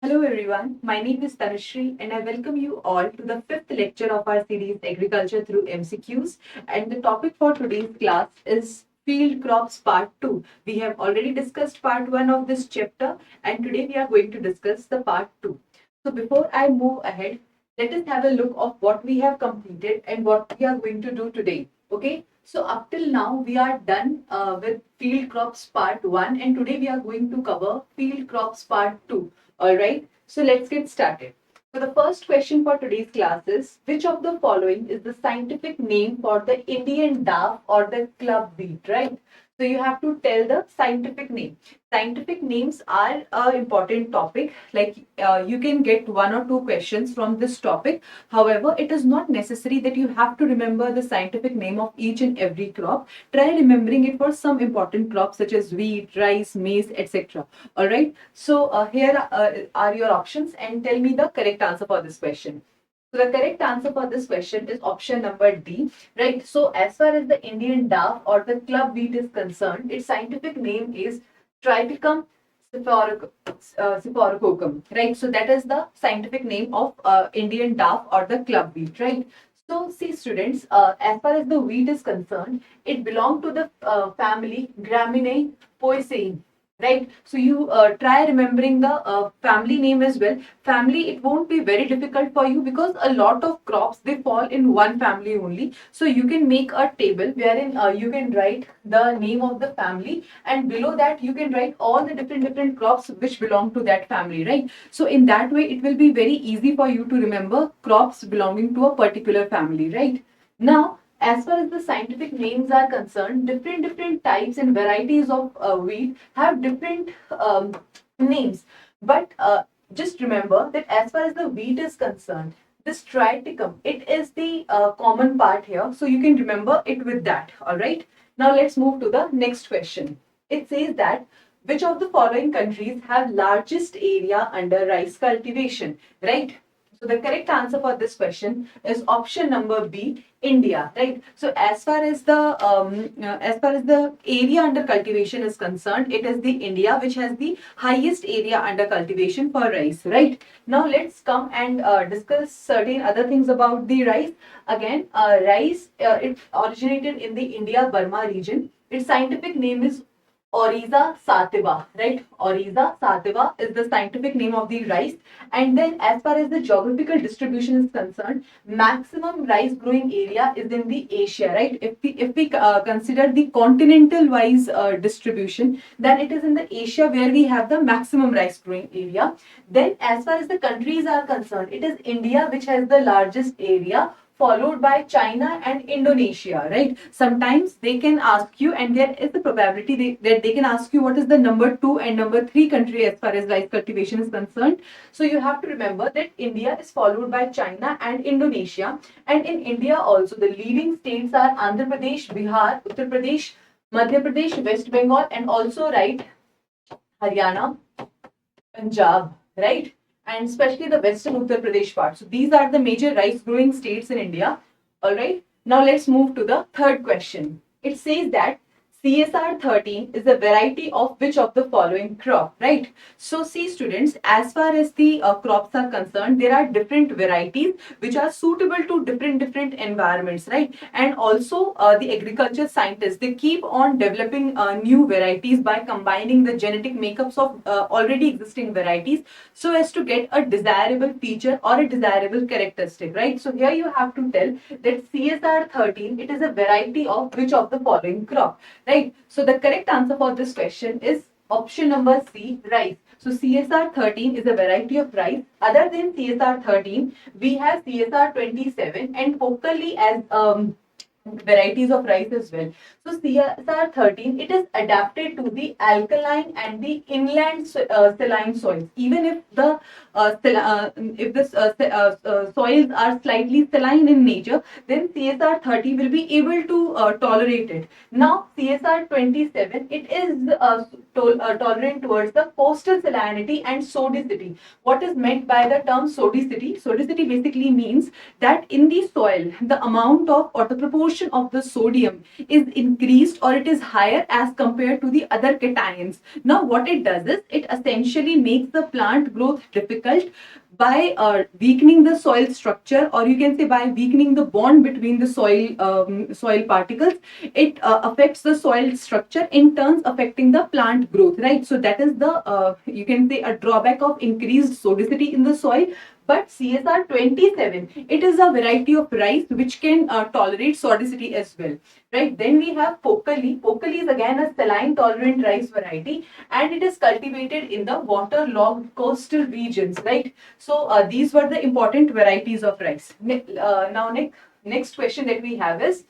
Hello everyone, my name is Tanushree and I welcome you all to the fifth lecture of our series Agriculture through MCQs, and the topic for today's class is Field Crops Part 2. We have already discussed Part 1 of this chapter and today we are going to discuss the Part 2. So before I move ahead, let us have a look of what we have completed and what we are going to do today. Okay, so up till now we are done with Field Crops Part 1 and today we are going to cover Field Crops Part 2. Alright, so let's get started. So the first question for today's class is, which of the following is the scientific name for the Indian dove or the club beet, right? So you have to tell the scientific name. Scientific names are an important topic. Like you can get one or two questions from this topic. However, it is not necessary that you have to remember the scientific name of each and every crop. Try remembering it for some important crops such as wheat, rice, maize, etc. Alright, so here are your options and tell me the correct answer for this question. So the correct answer for this question is option number D, right? So as far as the Indian dove or the club wheat is concerned, its scientific name is Tripicum Siporicocum, right? So that is the scientific name of Indian dove or the club wheat, right? So see students, as far as the wheat is concerned, it belongs to the family Graminae Poaceae, right? So you try remembering the family name as well. Family, it won't be very difficult for you because a lot of crops, they fall in one family only. So you can make a table wherein you can write the name of the family, and below that you can write all the different crops which belong to that family, right? So in that way it will be very easy for you to remember crops belonging to a particular family, right? Now, as far as the scientific names are concerned, different types and varieties of wheat have different names. But just remember that as far as the wheat is concerned, this triticum, it is the common part here. So you can remember it with that. All right. Now let's move to the next question. It says that which of the following countries have largest area under rice cultivation, right? So the correct answer for this question is option number B, India, right? So as far as the area under cultivation is concerned, it is the India which has the highest area under cultivation for rice, right? Now let's come and discuss certain other things about the rice. Again, rice, it originated in the India-Burma region. Its scientific name is Oryza sativa, right? Oryza sativa is the scientific name of the rice. And then as far as the geographical distribution is concerned, maximum rice growing area is in the Asia, right? If we consider the continental wise distribution, then it is in the Asia where we have the maximum rice growing area. Then as far as the countries are concerned, it is India which has the largest area, followed by China and Indonesia, right? Sometimes they can ask you, and there is a probability that they can ask you what is the number 2 and number 3 country as far as rice cultivation is concerned. So you have to remember that India is followed by China and Indonesia. And in India also, the leading states are Andhra Pradesh, Bihar, Uttar Pradesh, Madhya Pradesh, West Bengal, and also, right, Haryana, Punjab, right? And especially the western Uttar Pradesh part. So these are the major rice growing states in India. All right. Now let's move to the third question. It says that CSR 13 is a variety of which of the following crop, right? So see students, as far as the crops are concerned, there are different varieties which are suitable to different environments, right? And also the agriculture scientists, they keep on developing new varieties by combining the genetic makeups of already existing varieties so as to get a desirable feature or a desirable characteristic, right? So here you have to tell that CSR 13, it is a variety of which of the following crop, right? So the correct answer for this question is option number C, rice. So CSR 13 is a variety of rice. Other than CSR 13, we have CSR 27 and Pokali as varieties of rice as well. So CSR 13, it is adapted to the alkaline and the inland saline soils. Even if the soils are slightly saline in nature, then CSR 30 will be able to tolerate it. Now CSR 27, it is tolerant towards the coastal salinity and sodicity. What is meant by the term sodicity? Sodicity basically means that in the soil, the amount of or the proportion proportion of the sodium is increased or it is higher as compared to the other cations. Now what it does is it essentially makes the plant growth difficult by weakening the soil structure, or you can say by weakening the bond between the soil particles. It affects the soil structure, in turns affecting the plant growth, right? So that is the you can say a drawback of increased sodicity in the soil. But CSR 27, it is a variety of rice which can tolerate sodicity as well, right? Then we have Pokali. Pokali is again a saline tolerant rice variety, and it is cultivated in the waterlogged coastal regions, right? So these were the important varieties of rice. Now next question that we have is,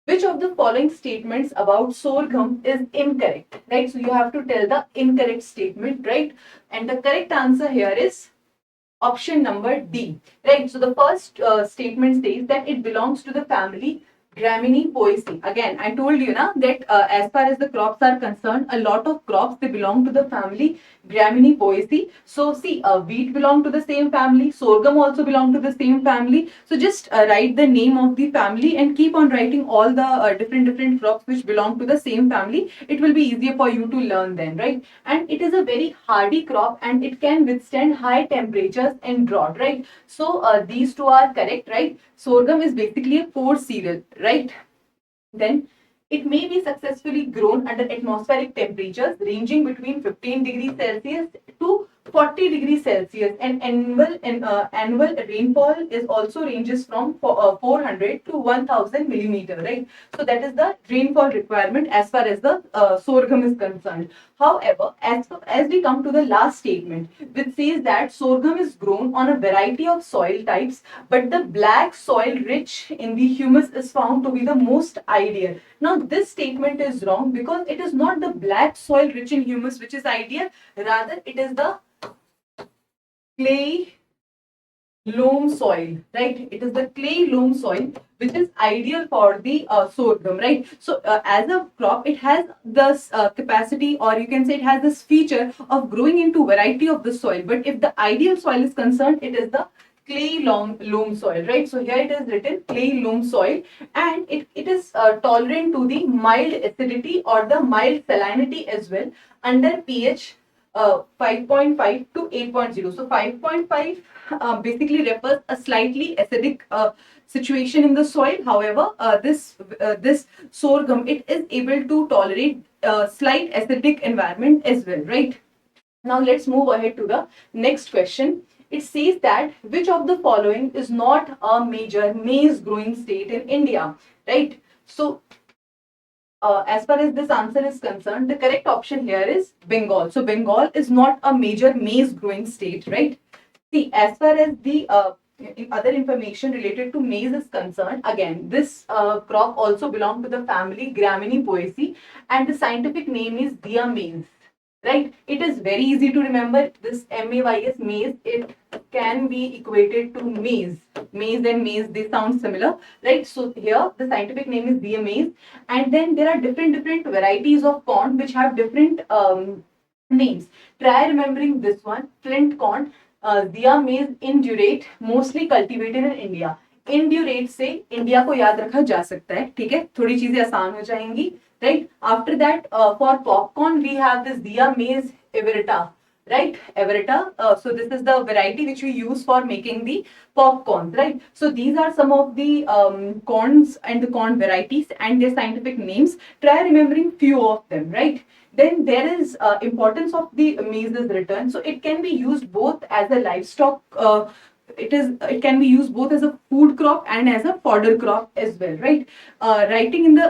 which of the following statements about sorghum is incorrect, right? So you have to tell the incorrect statement, right? And the correct answer here is option number D, right? So the first statement says that it belongs to the family Gramineaceae. Again, I told you na that as far as the crops are concerned, a lot of crops, they belong to the family Gramineaceae. So see, wheat belong to the same family, sorghum also belong to the same family. So just write the name of the family and keep on writing all the different crops which belong to the same family. It will be easier for you to learn then, right? And it is a very hardy crop and it can withstand high temperatures and drought, right? So these two are correct, right? Sorghum is basically a coarse cereal, right? Then it may be successfully grown under atmospheric temperatures ranging between 15 degrees Celsius to 40 degrees Celsius, and annual rainfall is also ranges from 400 to 1000 millimeter, right? So that is the rainfall requirement as far as the sorghum is concerned. However, as we come to the last statement, which says that sorghum is grown on a variety of soil types, but the black soil rich in the humus is found to be the most ideal. Now, this statement is wrong because it is not the black soil rich in humus which is ideal, rather it is the clay loam soil, right? It is the clay loam soil which is ideal for the sorghum, right? So as a crop, it has this capacity, or you can say it has this feature of growing into variety of the soil. But if the ideal soil is concerned, it is the clay loam soil, right? So here it is written clay loam soil, and it is tolerant to the mild acidity or the mild salinity as well under pH 5.5 to 8.0. So 5.5 basically refers a slightly acidic situation in the soil. However, this sorghum, it is able to tolerate slight acidic environment as well, right? Now let's move ahead to the next question. It says that which of the following is not a major maize growing state in India, right? So as far as this answer is concerned, the correct option here is Bengal. So Bengal is not a major maize growing state, right? See, as far as the other information related to maize is concerned, again, this crop also belongs to the family Gramineaceae, and the scientific name is Dia maize, right? It is very easy to remember this MAYS, maize. It can be equated to maize. Maize and maize, they sound similar, right? So here the scientific name is Dia maize, and then there are different varieties of corn which have different names. Try remembering this one, flint corn, दिया मेज इंड्यूरेट, mostly cultivated in India. इंड्यूरेट से India को याद रखा जा सकता है, ठीक है, थोड़ी चीजें आसान हो जाएंगी, right. After that for popcorn we have this दिया मेज एवरेटा, right? Everetta. So this is the variety which we use for making the popcorn, right? So these are some of the corns and the corn varieties and their scientific names. Try remembering few of them, right? Then there is importance of the maize is written. So it can be used both as a livestock. It can be used both as a food crop and as a fodder crop as well, right? Writing in the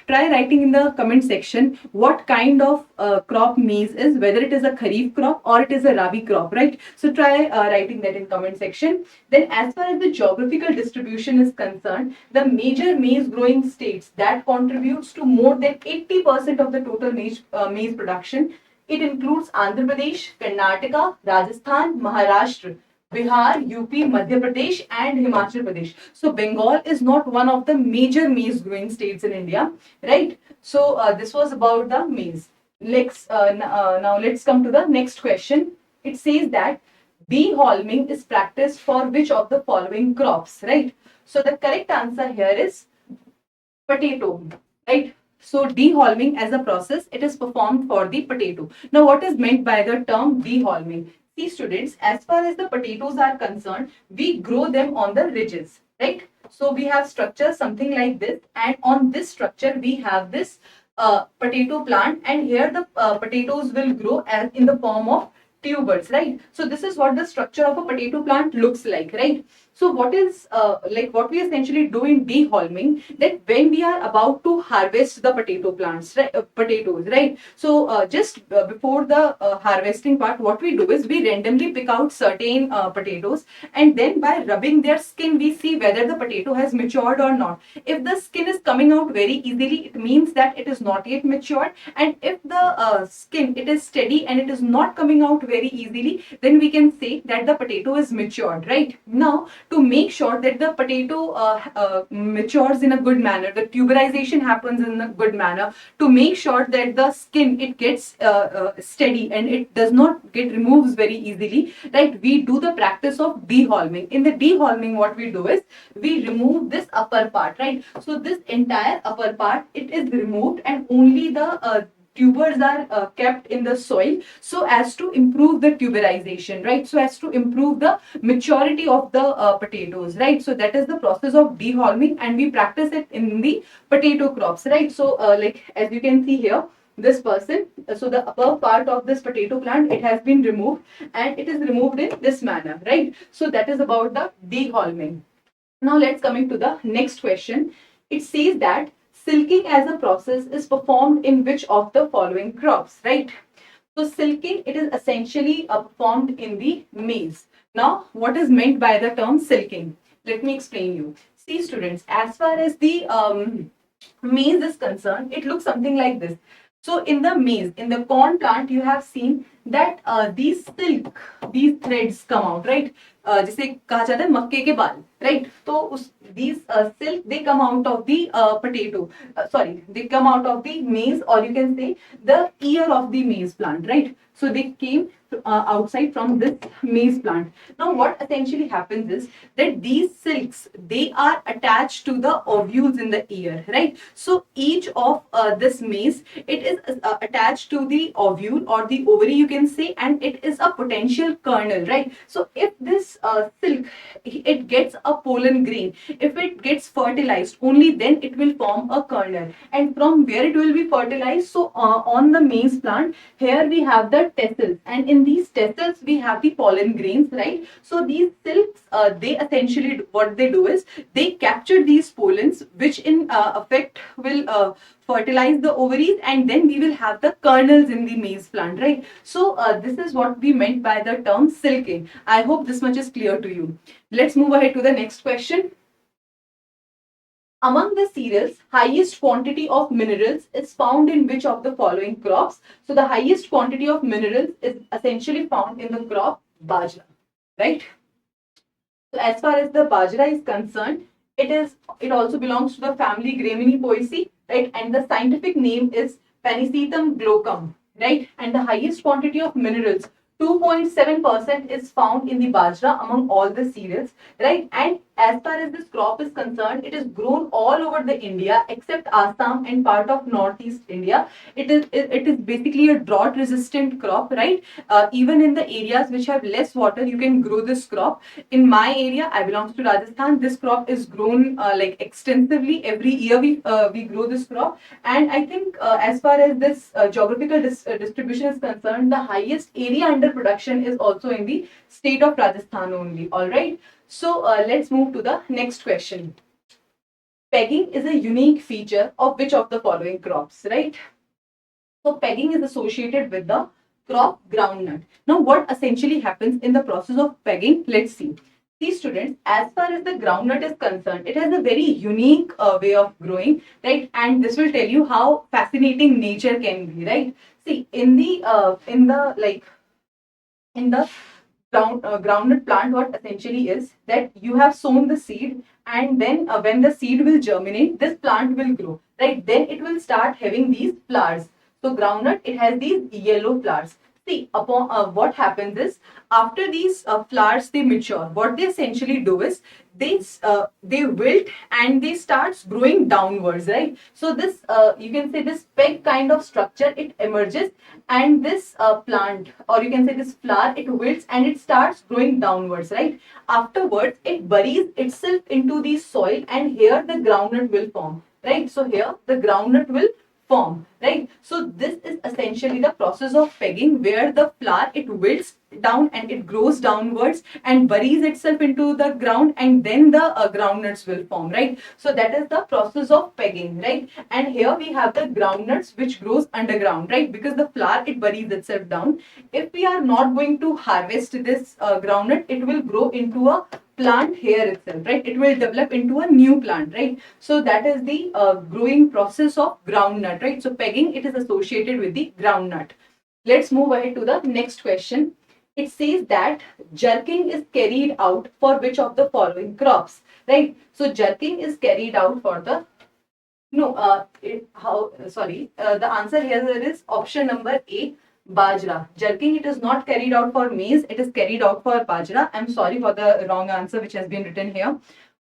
try writing in the comment section what kind of crop maize is, whether it is a kharif crop or it is a rabi crop, right? So try writing that in comment section. Then as far as the geographical distribution is concerned, the major maize growing states that contributes to more than 80% of the total maize production, it includes Andhra Pradesh, Karnataka, Rajasthan, Maharashtra, Bihar, UP, Madhya Pradesh and Himachal Pradesh. So Bengal is not one of the major maize growing states in India, right? So this was about the maize. Now let's come to the next question. It says that bee holming is practiced for which of the following crops, right? So the correct answer here is potato, right? So deholming as a process, it is performed for the potato. Now, what is meant by the term deholming? See students, as far as the potatoes are concerned, we grow them on the ridges, right? So we have structure something like this, and on this structure we have this potato plant, and here the potatoes will grow as in the form of tubers, right? So this is what the structure of a potato plant looks like, right? So what is like what we essentially do in deholming, that when we are about to harvest the potato plants, right, potatoes, right? So just before the harvesting part, what we do is we randomly pick out certain potatoes, and then by rubbing their skin, we see whether the potato has matured or not. If the skin is coming out very easily, it means that it is not yet matured, and if the skin it is steady and it is not coming out very easily, then we can say that the potato is matured, right? Now, to make sure that the potato matures in a good manner, the tuberization happens in a good manner, to make sure that the skin it gets steady and it does not get removes very easily, right? We do the practice of deholming. In the deholming, what we do is we remove this upper part, right? So this entire upper part it is removed, and only the tubers are kept in the soil, so as to improve the tuberization, right? So as to improve the maturity of the potatoes, right? So that is the process of deholming, and we practice it in the potato crops, right? So like as you can see here, this person, so the upper part of this potato plant it has been removed, and it is removed in this manner, right? So that is about the deholming. Now let's coming to the next question. It says that silking as a process is performed in which of the following crops, right? So silking, it is essentially performed in the maize. Now, what is meant by the term silking? Let me explain you. See students, as far as the maize is concerned, it looks something like this. So in the maize, in the corn plant, you have seen that these silk, these threads come out, right? जिसे कहा जाता है मक्के के बाल, right? तो उस these silk they come out of the potato. Sorry, they come out of the maize, or you can say the ear of the maize plant, right? So they came outside from this maize plant. Now, what essentially happens is that these silks they are attached to the ovules in the ear, right? So each of this maize it is attached to the ovule or the ovary, you can say, and it is a potential kernel, right? So if this silk it gets a pollen grain, if it gets fertilized, only then it will form a kernel, and from where it will be fertilized. So on the maize plant, here we have the tassels, and in these tassels we have the pollen grains, right? So these silks they essentially what they do is they capture these pollens, which in effect will fertilize the ovaries, and then we will have the kernels in the maize plant, right? So this is what we meant by the term silking. I hope this much is clear to you. Let's move ahead to the next question. Among the cereals, highest quantity of minerals is found in which of the following crops? So the highest quantity of minerals is essentially found in the crop bajra, right? So as far as the bajra is concerned, it also belongs to the family Gramineaceae, right? And the scientific name is Panicetum glaucum, right? And the highest quantity of minerals, 2.7% is found in the bajra among all the cereals, right? And as far as this crop is concerned, it is grown all over the India except Assam and part of Northeast India. It is basically a drought resistant crop, right? Even in the areas which have less water, you can grow this crop. In my area, I belong to Rajasthan. This crop is grown like extensively. Every year we grow this crop, and I think as far as this geographical distribution is concerned, the highest area under production is also in the state of Rajasthan only. All right. So let's move to the next question. Pegging is a unique feature of which of the following crops, right? So pegging is associated with the crop groundnut. Now, what essentially happens in the process of pegging? Let's see. See students, as far as the groundnut is concerned, it has a very unique way of growing, right? And this will tell you how fascinating nature can be, right? See, in the groundnut plant, what essentially is that you have sown the seed, and then when the seed will germinate, this plant will grow, right? Then it will start having these flowers. So groundnut, it has these yellow flowers. See, upon what happens is after these flowers they mature, what they essentially do is they wilt and they starts growing downwards, right? So this you can say this peg kind of structure it emerges, and this plant, or you can say this flower, it wilts and it starts growing downwards, right? Afterwards, it buries itself into the soil, and here the groundnut will form, right? So here the groundnut will form, right? So this is essentially the process of pegging, where the flower it wilts down and it grows downwards and buries itself into the ground, and then the groundnuts will form, right? So that is the process of pegging, right? And here we have the groundnuts which grows underground, right? Because the flower it buries itself down. If we are not going to harvest this groundnut, it will grow into a plant here itself, right? It will develop into a new plant, right? So that is the growing process of groundnut, right? So pegging, it is associated with the groundnut. Let's move ahead to the next question. It says that jerking is carried out for which of the following crops, right? So jerking is carried out for the no, the answer here is option number A, Bajra. Jerking, it is not carried out for maize, it is carried out for Bajra. I'm sorry for the wrong answer which has been written here.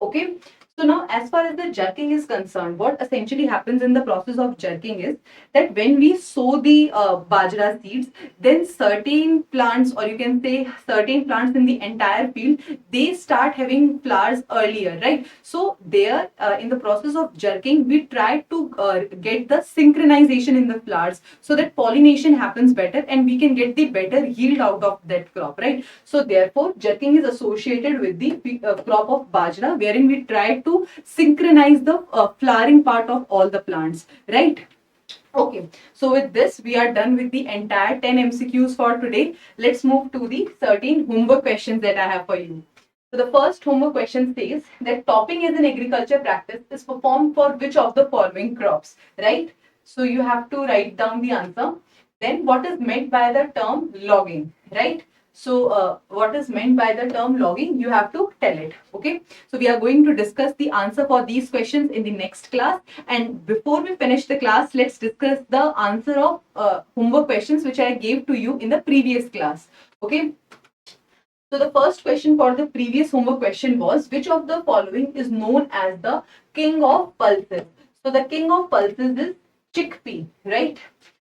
Okay. So now, as far as the jerking is concerned, what essentially happens in the process of jerking is that when we sow the bajra seeds, then certain plants, or you can say certain plants in the entire field, they start having flowers earlier, right? So there, in the process of jerking, we try to get the synchronization in the flowers so that pollination happens better and we can get the better yield out of that crop, right? So therefore, jerking is associated with the crop of bajra, wherein we try to synchronize the flowering part of all the plants, right? Okay, so with this, we are done with the entire 10 MCQs for today. Let's move to the 13 homework questions that I have for you. So the first homework question says that topping as an agriculture practice is performed for which of the following crops, right? So you have to write down the answer. Then what is meant by the term logging, right? So what is meant by the term logging, you have to tell it, okay? So we are going to discuss the answer for these questions in the next class. And before we finish the class, let's discuss the answer of homework questions which I gave to you in the previous class, okay? So the first question for the previous homework question was, which of the following is known as the king of pulses? So the king of pulses is chickpea, right?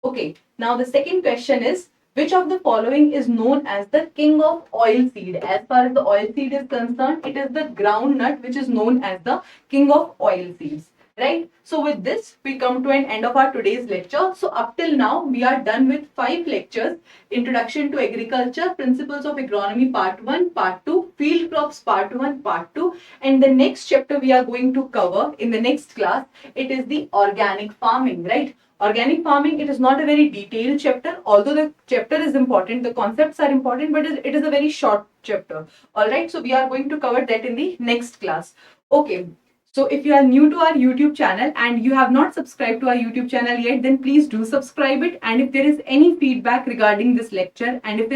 Okay. Now the second question is, which of the following is known as the king of oil seed? As far as the oil seed is concerned, it is the groundnut which is known as the king of oil seeds. Right? So with this, we come to an end of our today's lecture. So up till now, we are done with 5 lectures. Introduction to Agriculture, Principles of Agronomy Part 1, Part 2, Field Crops Part 1, Part 2. And the next chapter we are going to cover in the next class, it is the organic farming, right? Organic farming, it is not a very detailed chapter, although the chapter is important, the concepts are important, but it is a very short chapter. Alright, so we are going to cover that in the next class. Okay. So if you are new to our YouTube channel and you have not subscribed to our YouTube channel yet, then please do subscribe it. And if there is any feedback regarding this lecture, and if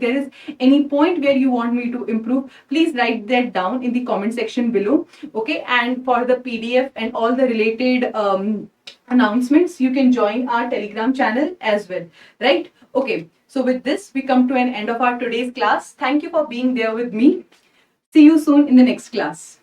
there is any point where you want me to improve, please write that down in the comment section below. Okay, and for the PDF and all the related announcements, you can join our Telegram channel as well, right? Okay, so with this, we come to an end of our today's class. Thank you for being there with me. See you soon in the next class.